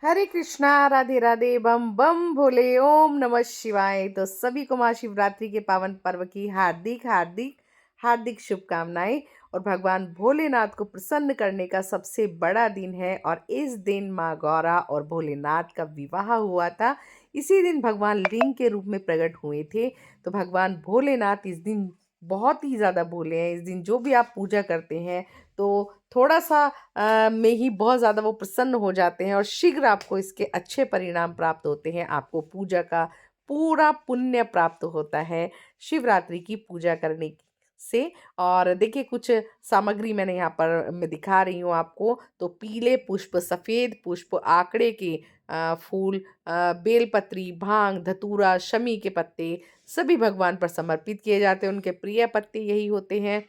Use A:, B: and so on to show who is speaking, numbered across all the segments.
A: हरे कृष्णा, राधे राधे, बम बम भोले, ओम नमः शिवाय। तो सभी को महाशिवरात्रि के पावन पर्व की हार्दिक हार्दिक हार्दिक शुभकामनाएं। और भगवान भोलेनाथ को प्रसन्न करने का सबसे बड़ा दिन है और इस दिन माँ गौरा और भोलेनाथ का विवाह हुआ था। इसी दिन भगवान लिंग के रूप में प्रकट हुए थे। तो भगवान भोलेनाथ इस दिन बहुत ही ज़्यादा भोले हैं। इस दिन जो भी आप पूजा करते हैं तो थोड़ा सा में ही बहुत ज़्यादा वो प्रसन्न हो जाते हैं और शीघ्र आपको इसके अच्छे परिणाम प्राप्त होते हैं। आपको पूजा का पूरा पुण्य प्राप्त होता है शिवरात्रि की पूजा करने से। और देखिए, कुछ सामग्री मैंने यहाँ पर मैं दिखा रही हूँ आपको। तो पीले पुष्प, सफ़ेद पुष्प, आकड़े के फूल, बेलपत्री, भांग, धतूरा, शमी के पत्ते सभी भगवान पर समर्पित किए जाते हैं। उनके प्रिय पत्ते यही होते हैं।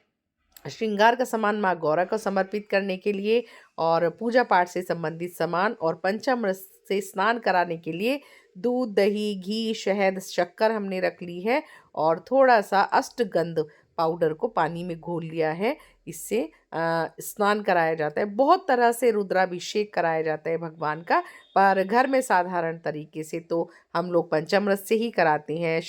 A: श्रृंगार का सामान माँ गौरा को समर्पित करने के लिए, और पूजा पाठ से संबंधित सामान और पंचामृत से स्नान कराने के लिए दूध, दही, घी, शहद, शक्कर हमने रख ली है। और थोड़ा सा अष्टगंध पाउडर को पानी में घोल लिया है। इससे स्नान कराया जाता है। बहुत तरह से रुद्राभिषेक कराया जाता है भगवान का, पर घर में साधारण तरीके से तो हम लोग पंचामृत से ही कराते हैं।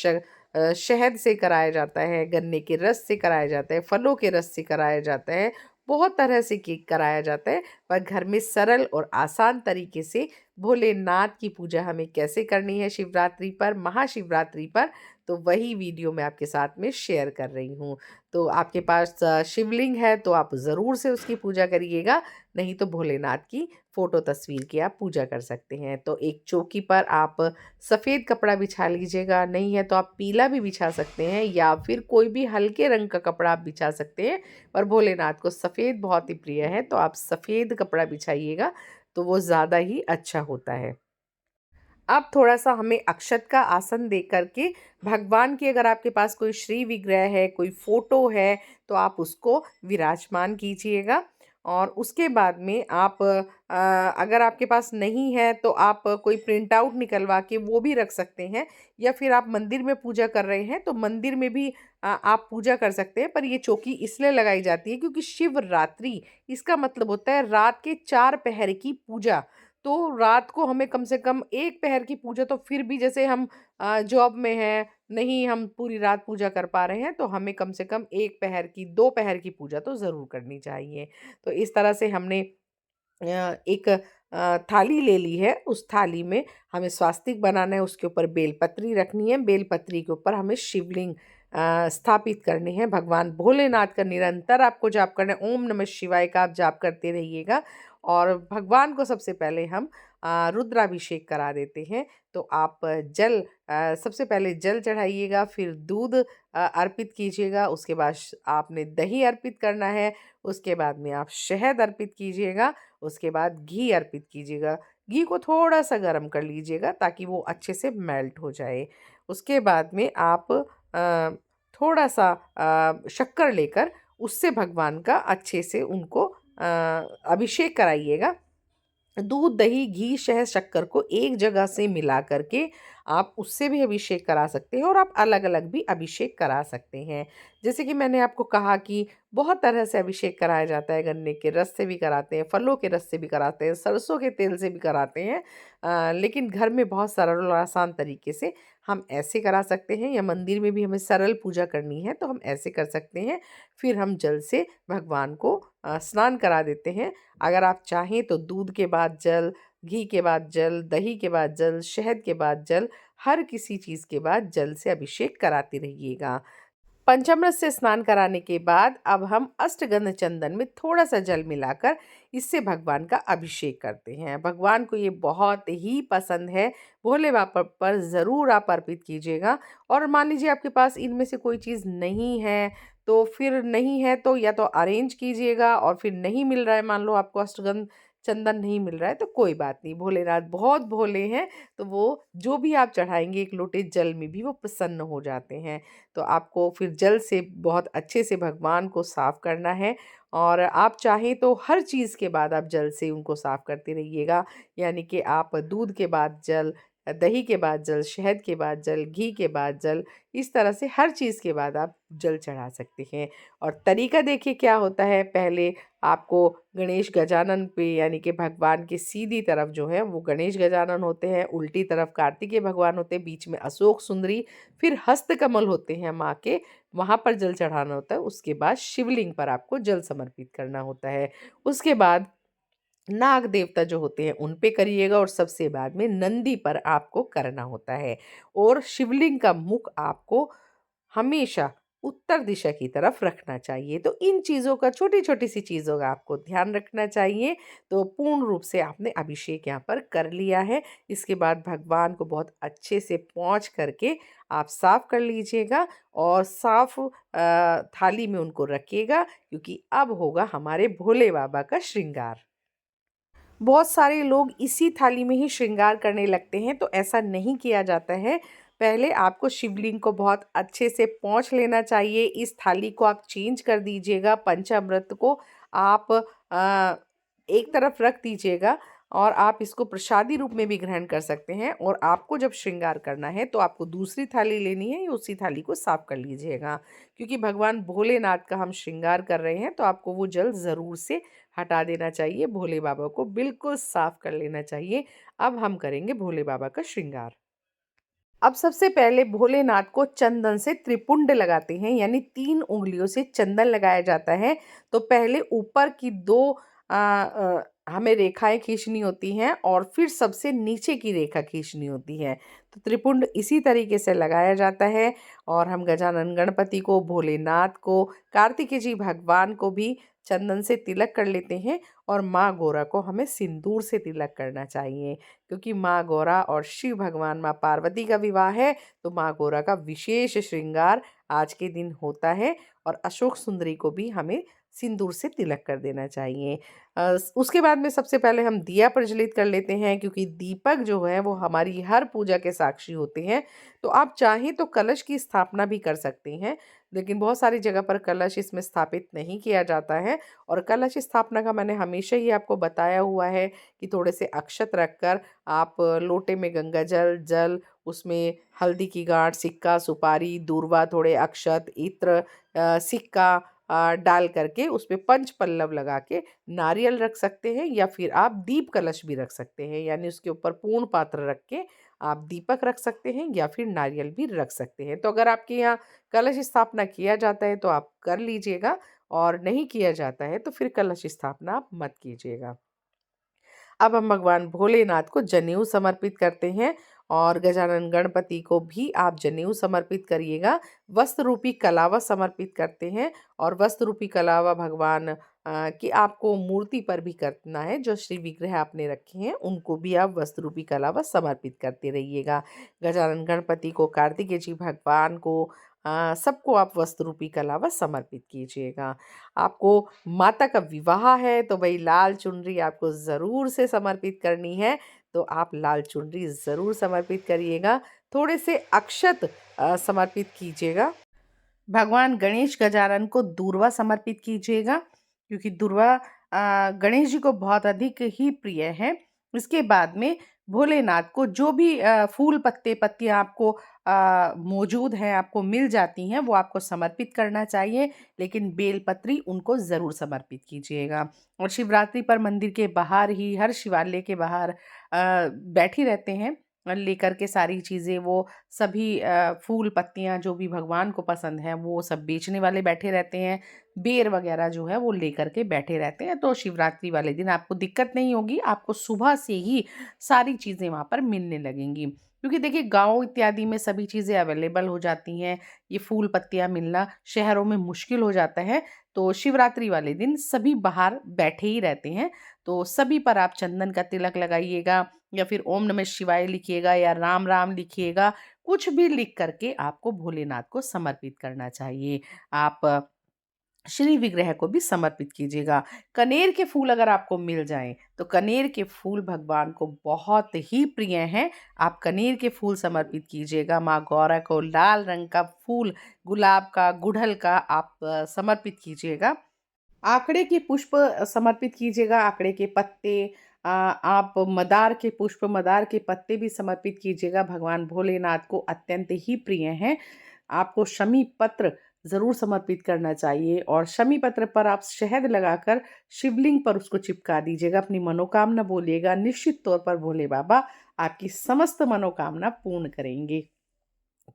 A: शहद से कराया जाता है, गन्ने के रस से कराया जाता है, फलों के रस से कराया जाता है, बहुत तरह से केक कराया जाता है। पर घर में सरल और आसान तरीके से भोलेनाथ की पूजा हमें कैसे करनी है शिवरात्रि पर, महाशिवरात्रि पर, तो वही वीडियो मैं आपके साथ में शेयर कर रही हूँ। तो आपके पास शिवलिंग है तो आप ज़रूर से उसकी पूजा करिएगा, नहीं तो भोलेनाथ की फ़ोटो तस्वीर की आप पूजा कर सकते हैं। तो एक चौकी पर आप सफ़ेद कपड़ा बिछा लीजिएगा, नहीं है तो आप पीला भी बिछा सकते हैं या फिर कोई भी हल्के रंग का कपड़ा आप बिछा सकते हैं। पर भोलेनाथ को सफ़ेद बहुत ही प्रिय है, तो आप सफ़ेद कपड़ा बिछाइएगा तो वो ज़्यादा ही अच्छा होता है। अब थोड़ा-सा हमें अक्षत का आसन दे कर के भगवान की, अगर आपके पास कोई श्री विग्रह है, कोई फ़ोटो है, तो आप उसको विराजमान कीजिएगा। और उसके बाद में आप अगर आपके पास नहीं है तो आप कोई प्रिंट आउट निकलवा के वो भी रख सकते हैं, या फिर आप मंदिर में पूजा कर रहे हैं तो मंदिर में भी आप पूजा कर सकते हैं। पर ये चौकी इसलिए लगाई जाती है क्योंकि शिवरात्रि, इसका मतलब होता है रात के 4 पहर की पूजा। तो रात को हमें कम से कम 1 पहर की पूजा, तो फिर भी जैसे हम जॉब में हैं, नहीं हम पूरी रात पूजा कर पा रहे हैं, तो हमें कम से कम 1 पहर की, 2 पहर की पूजा तो ज़रूर करनी चाहिए। तो इस तरह से हमने एक थाली ले ली है। उस थाली में हमें स्वास्तिक बनाना है, उसके ऊपर बेलपत्री रखनी है, बेलपत्री के ऊपर हमें शिवलिंग स्थापित करने हैं। भगवान भोलेनाथ का निरंतर आपको जाप करना है, ओम नमः शिवाय का आप जाप करते रहिएगा। और भगवान को सबसे पहले हम रुद्राभिषेक करा देते हैं। तो आप सबसे पहले जल चढ़ाइएगा, फिर दूध अर्पित कीजिएगा, उसके बाद आपने दही अर्पित करना है, उसके बाद में आप शहद अर्पित कीजिएगा, उसके बाद घी अर्पित कीजिएगा। घी को थोड़ा-सा गरम कर लीजिएगा ताकि वो अच्छे से मेल्ट हो जाए। उसके बाद में आप थोड़ा-सा शक्कर लेकर उससे भगवान का अच्छे से उनको अभिषेक कराइएगा। दूध, दही, घी, शहद, शक्कर को एक जगह से मिला कर के आप उससे भी अभिषेक करा सकते हैं, और आप अलग-अलग भी अभिषेक करा सकते हैं। जैसे कि मैंने आपको कहा कि बहुत तरह से अभिषेक कराया जाता है, गन्ने के रस से भी कराते हैं, फलों के रस से भी कराते हैं, सरसों के तेल से भी कराते हैं। लेकिन घर में बहुत सरल और आसान तरीके से हम ऐसे करा सकते हैं, या मंदिर में भी हमें सरल पूजा करनी है तो हम ऐसे कर सकते हैं। फिर हम जल से भगवान को स्नान करा देते हैं। अगर आप चाहें तो दूध के बाद जल, घी के बाद जल, दही के बाद जल, शहद के बाद जल, हर किसी चीज़ के बाद जल से अभिषेक कराते रहिएगा। पंचामृत से स्नान कराने के बाद अब हम अष्टगंध चंदन में थोड़ा-सा जल मिलाकर इससे भगवान का अभिषेक करते हैं। भगवान को ये बहुत ही पसंद है। भोले बाबा पर ज़रूर आप अर्पित कीजिएगा। और मान लीजिए आपके पास इनमें से कोई चीज़ नहीं है, तो फिर नहीं है तो या तो अरेंज कीजिएगा, और फिर नहीं मिल रहा है, मान लो आपको अष्टगंध चंदन नहीं मिल रहा है, तो कोई बात नहीं, भोलेनाथ बहुत भोले हैं, तो वो जो भी आप चढ़ाएँगे 1 लोटे जल में भी वो प्रसन्न हो जाते हैं। तो आपको फिर जल से बहुत अच्छे से भगवान को साफ़ करना है। और आप चाहें तो हर चीज़ के बाद आप जल से उनको साफ़ करते रहिएगा। यानी कि आप दूध के बाद जल, दही के बाद जल, शहद के बाद जल, घी के बाद जल, इस तरह से हर चीज़ के बाद आप जल चढ़ा सकते हैं। और तरीका देखिए क्या होता है, पहले आपको गणेश गजानन पे यानी कि भगवान की सीधी तरफ जो है वो गणेश गजानन होते हैं, उल्टी तरफ कार्तिकेय भगवान होते हैं, बीच में अशोक सुंदरी, फिर हस्तकमल होते हैं माँ के, वहाँ पर जल चढ़ाना होता है। उसके बाद शिवलिंग पर आपको जल समर्पित करना होता है। उसके बाद नाग देवता जो होते हैं उन पे करिएगा और सबसे बाद में नंदी पर आपको करना होता है। और शिवलिंग का मुख आपको हमेशा उत्तर दिशा की तरफ रखना चाहिए। तो इन चीज़ों का, छोटी-छोटी सी चीज़ों का आपको ध्यान रखना चाहिए। तो पूर्ण रूप से आपने अभिषेक यहाँ पर कर लिया है। इसके बाद भगवान को बहुत अच्छे से पोंछ करके आप साफ कर लीजिएगा और साफ थाली में उनको रखिएगा, क्योंकि अब होगा हमारे भोले बाबा का श्रृंगार। बहुत सारे लोग इसी थाली में ही श्रृंगार करने लगते हैं, तो ऐसा नहीं किया जाता है। पहले आपको शिवलिंग को बहुत अच्छे से पोंछ लेना चाहिए। इस थाली को आप चेंज कर दीजिएगा, पंचामृत को आप एक तरफ रख दीजिएगा और आप इसको प्रसादी रूप में भी ग्रहण कर सकते हैं। और आपको जब श्रृंगार करना है तो आपको दूसरी थाली लेनी है, या उसी थाली को साफ कर लीजिएगा, क्योंकि भगवान भोलेनाथ का हम श्रृंगार कर रहे हैं, तो आपको वो जल ज़रूर से हटा देना चाहिए। भोले बाबा को बिल्कुल साफ कर लेना चाहिए। अब हम करेंगे भोले बाबा का श्रृंगार। अब सबसे पहले भोलेनाथ को चंदन से त्रिपुंड लगाते हैं, यानी 3 उँगलियों से चंदन लगाया जाता है। तो पहले ऊपर की 2 हमें रेखाएँ खींचनी होती हैं और फिर सबसे नीचे की रेखा खींचनी होती है। तो त्रिपुंड इसी तरीके से लगाया जाता है। और हम गजानन गणपति को, भोलेनाथ को, कार्तिकेय जी भगवान को भी चंदन से तिलक कर लेते हैं। और माँ गौरा को हमें सिंदूर से तिलक करना चाहिए, क्योंकि माँ गौरा और शिव भगवान माँ पार्वती का विवाह है। तो माँ गौरा का विशेष श्रृंगार आज के दिन होता है। और अशोक सुंदरी को भी हमें सिंदूर से तिलक कर देना चाहिए। उसके बाद में सबसे पहले हम दिया प्रज्वलित कर लेते हैं, क्योंकि दीपक जो है वो हमारी हर पूजा के साक्षी होते हैं। तो आप चाहें तो कलश की स्थापना भी कर सकते हैं, लेकिन बहुत सारी जगह पर कलश इसमें स्थापित नहीं किया जाता है। और कलश स्थापना का मैंने हमेशा ही आपको बताया हुआ है कि थोड़े से अक्षत रखकर आप लोटे में गंगा जल, उसमें हल्दी की गांठ, सिक्का, सुपारी, दूर्वा, थोड़े अक्षत, इत्र, सिक्का डाल करके उस पे पंच पल्लव लगा के नारियल रख सकते हैं, या फिर आप दीप कलश भी रख सकते हैं, यानी उसके ऊपर पूर्ण पात्र रख के आप दीपक रख सकते हैं या फिर नारियल भी रख सकते हैं। तो अगर आपके यहाँ कलश स्थापना किया जाता है तो आप कर लीजिएगा, और नहीं किया जाता है तो फिर कलश स्थापना आप मत कीजिएगा। अब हम भगवान भोलेनाथ को जनेऊ समर्पित करते हैं, और गजानन गणपति को भी आप जनेऊ समर्पित करिएगा। वस्त्र रूपी कलावा समर्पित करते हैं, और वस्त्र रूपी कलावा भगवान की आपको मूर्ति पर भी करना है। जो श्री विग्रह आपने रखे हैं उनको भी आप वस्त्र रूपी कलावा समर्पित करते रहिएगा। गजानन गणपति को, कार्तिकेय जी भगवान को, सबको आप वस्त्र रूपी कलावा समर्पित कीजिएगा। आपको माता का विवाह है तो भाई लाल चुनरी आपको ज़रूर से समर्पित करनी है, तो आप लाल चुनरी ज़रूर समर्पित करिएगा। थोड़े से अक्षत समर्पित कीजिएगा। भगवान गणेश गजानन को दूर्वा समर्पित कीजिएगा, क्योंकि दूर्वा गणेश जी को बहुत अधिक ही प्रिय है। इसके बाद में भोलेनाथ को जो भी फूल पत्ते पत्तियाँ आपको मौजूद हैं, आपको मिल जाती हैं, वो आपको समर्पित करना चाहिए, लेकिन बेलपत्री उनको ज़रूर समर्पित कीजिएगा। और शिवरात्रि पर मंदिर के बाहर ही, हर शिवालय के बाहर बैठी रहते हैं लेकर के सारी चीज़ें, वो सभी फूल पत्तियाँ जो भी भगवान को पसंद हैं वो सब बेचने वाले बैठे रहते हैं। बेर वगैरह जो है वो लेकर के बैठे रहते हैं। तो शिवरात्रि वाले दिन आपको दिक्कत नहीं होगी, आपको सुबह से ही सारी चीज़ें वहाँ पर मिलने लगेंगी, क्योंकि देखिए गाँव इत्यादि में सभी चीज़ें अवेलेबल हो जाती हैं। ये फूल पत्तियाँ मिलना शहरों में मुश्किल हो जाता है। तो शिवरात्रि वाले दिन सभी बाहर बैठे ही रहते हैं। तो सभी पर आप चंदन का तिलक लगाइएगा, या फिर ओम नमः शिवाय लिखिएगा, या राम राम लिखिएगा। कुछ भी लिख करके आपको भोलेनाथ को समर्पित करना चाहिए। आप श्री विग्रह को भी समर्पित कीजिएगा। कनेर के फूल अगर आपको मिल जाएं तो कनेर के फूल भगवान को बहुत ही प्रिय हैं। आप कनेर के फूल समर्पित कीजिएगा। माँ गौरा को लाल रंग का फूल, गुलाब का, गुड़हल का आप समर्पित कीजिएगा। आंकड़े के पुष्प समर्पित कीजिएगा, आंकड़े के पत्ते, आप मदार के पुष्प, मदार के पत्ते भी समर्पित कीजिएगा, भगवान भोलेनाथ को अत्यंत ही प्रिय हैं। आपको शमी पत्र ज़रूर समर्पित करना चाहिए और शमी पत्र पर आप शहद लगाकर शिवलिंग पर उसको चिपका दीजिएगा, अपनी मनोकामना बोलिएगा। निश्चित तौर पर भोले बाबा आपकी समस्त मनोकामना पूर्ण करेंगे।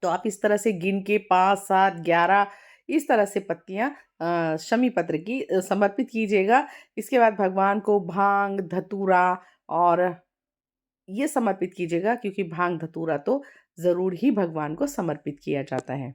A: तो आप इस तरह से गिन के 5, 7, 11 इस तरह से पत्तियाँ शमी पत्र की समर्पित कीजिएगा। इसके बाद भगवान को भांग, धतूरा और ये समर्पित कीजिएगा, क्योंकि भांग धतूरा तो ज़रूर ही भगवान को समर्पित किया जाता है।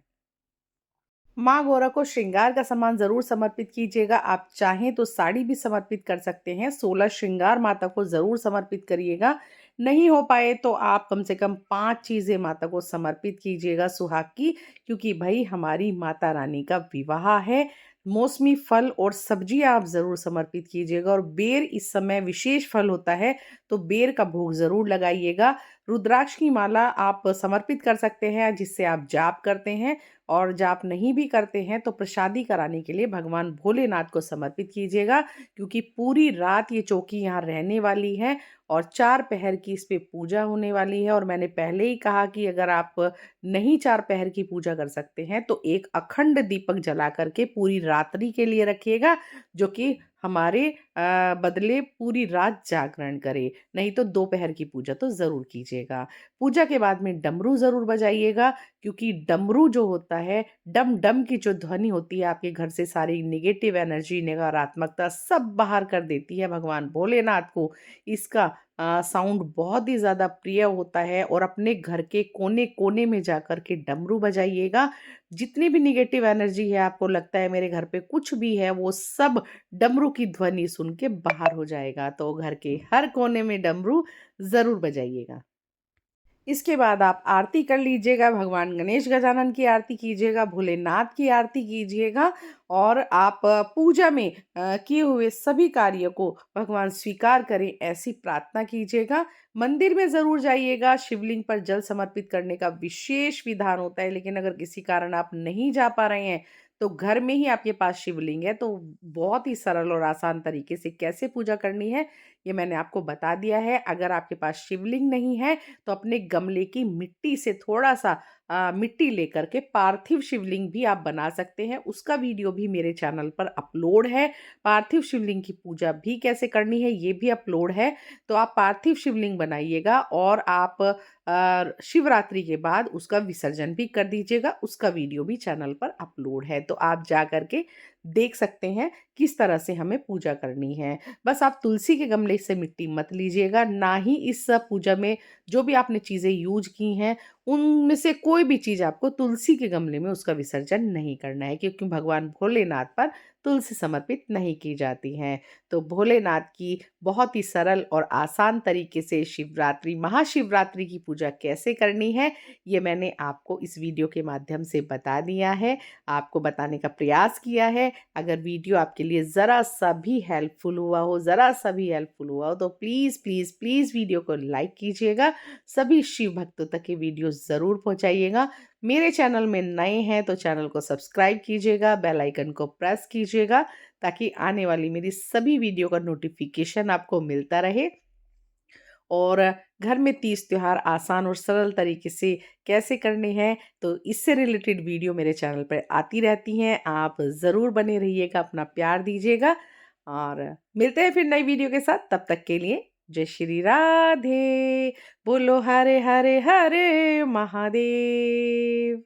A: माँ गौरा को श्रृंगार का सामान ज़रूर समर्पित कीजिएगा। आप चाहें तो साड़ी भी समर्पित कर सकते हैं। 16 श्रृंगार माता को ज़रूर समर्पित करिएगा। नहीं हो पाए तो आप कम से कम 5 चीज़ें माता को समर्पित कीजिएगा सुहाग की, क्योंकि भई हमारी माता रानी का विवाह है। मौसमी फल और सब्जियाँ आप ज़रूर समर्पित कीजिएगा और बेर इस समय विशेष फल होता है, तो बेर का भोग ज़रूर लगाइएगा। रुद्राक्ष की माला आप समर्पित कर सकते हैं, जिससे आप जाप करते हैं, और जाप नहीं भी करते हैं तो प्रसादी कराने के लिए भगवान भोलेनाथ को समर्पित कीजिएगा, क्योंकि पूरी रात ये चौकी यहाँ रहने वाली है और 4 पहर की इस पे पूजा होने वाली है। और मैंने पहले ही कहा कि अगर आप नहीं 4 पहर की पूजा कर सकते हैं तो एक अखंड दीपक जला करके पूरी रात्रि के लिए रखिएगा, जो कि हमारे बदले पूरी रात जागरण करे। नहीं तो दोपहर की पूजा तो ज़रूर कीजिएगा। पूजा के बाद में डमरू ज़रूर बजाइएगा, क्योंकि डमरू जो होता है, डम डम की जो ध्वनि होती है आपके घर से सारी नेगेटिव एनर्जी, नकारात्मकता सब बाहर कर देती है। भगवान भोलेनाथ को इसका साउंड बहुत ही ज़्यादा प्रिय होता है। और अपने घर के कोने-कोने में जाकर के डमरू बजाइएगा। जितनी भी नेगेटिव एनर्जी है, आपको लगता है मेरे घर पे कुछ भी है, वो सब डमरू की ध्वनि सुन के बाहर हो जाएगा। तो घर के हर कोने में डमरू ज़रूर बजाइएगा। इसके बाद आप आरती कर लीजिएगा, भगवान गणेश गजानन की आरती कीजिएगा, भोलेनाथ की आरती कीजिएगा और आप पूजा में किए हुए सभी कार्य को भगवान स्वीकार करें, ऐसी प्रार्थना कीजिएगा। मंदिर में ज़रूर जाइएगा, शिवलिंग पर जल समर्पित करने का विशेष विधान होता है, लेकिन अगर किसी कारण आप नहीं जा पा रहे हैं, तो घर में ही आपके पास शिवलिंग है, तो बहुत ही सरल और आसान तरीके से कैसे पूजा करनी है, ये मैंने आपको बता दिया है। अगर आपके पास शिवलिंग नहीं है, तो अपने गमले की मिट्टी से थोड़ा-सा मिट्टी लेकर के पार्थिव शिवलिंग भी आप बना सकते हैं। उसका वीडियो भी मेरे चैनल पर अपलोड है। पार्थिव शिवलिंग की पूजा भी कैसे करनी है, ये भी अपलोड है। तो आप पार्थिव शिवलिंग बनाइएगा और आप शिवरात्रि के बाद उसका विसर्जन भी कर दीजिएगा। उसका वीडियो भी चैनल पर अपलोड है। तो आप जा कर के देख सकते हैं किस तरह से हमें पूजा करनी है। बस आप तुलसी के गमले से मिट्टी मत लीजिएगा, ना ही इस पूजा में जो भी आपने चीज़ें यूज़ की हैं, उनमें से कोई भी चीज़ आपको तुलसी के गमले में उसका विसर्जन नहीं करना है, क्योंकि भगवान भोलेनाथ पर तुलसी समर्पित नहीं की जाती हैं। तो भोलेनाथ की बहुत ही सरल और आसान तरीके से शिवरात्रि, महाशिवरात्रि की पूजा कैसे करनी है, ये मैंने आपको इस वीडियो के माध्यम से बता दिया है, आपको बताने का प्रयास किया है। अगर वीडियो आपके लिए ज़रा-सा भी हेल्पफुल हुआ हो, ज़रा-सा भी हेल्पफुल हुआ हो, तो प्लीज़, प्लीज़, प्लीज़ वीडियो को लाइक कीजिएगा। सभी शिव भक्तों तक ये वीडियो ज़रूर पहुँचाइएगा। मेरे चैनल में नए हैं तो चैनल को सब्सक्राइब कीजिएगा, बेल आइकन को प्रेस कीजिएगा, ताकि आने वाली मेरी सभी वीडियो का नोटिफ़िकेशन आपको मिलता रहे। और घर में तीज त्योहार आसान और सरल तरीके से कैसे करने हैं, तो इससे रिलेटेड वीडियो मेरे चैनल पर आती रहती हैं। आप ज़रूर बने रहिएगा, अपना प्यार दीजिएगा और मिलते हैं फिर नई वीडियो के साथ। तब तक के लिए जय श्री राधे, बोलो हरे हरे हरे महादेव।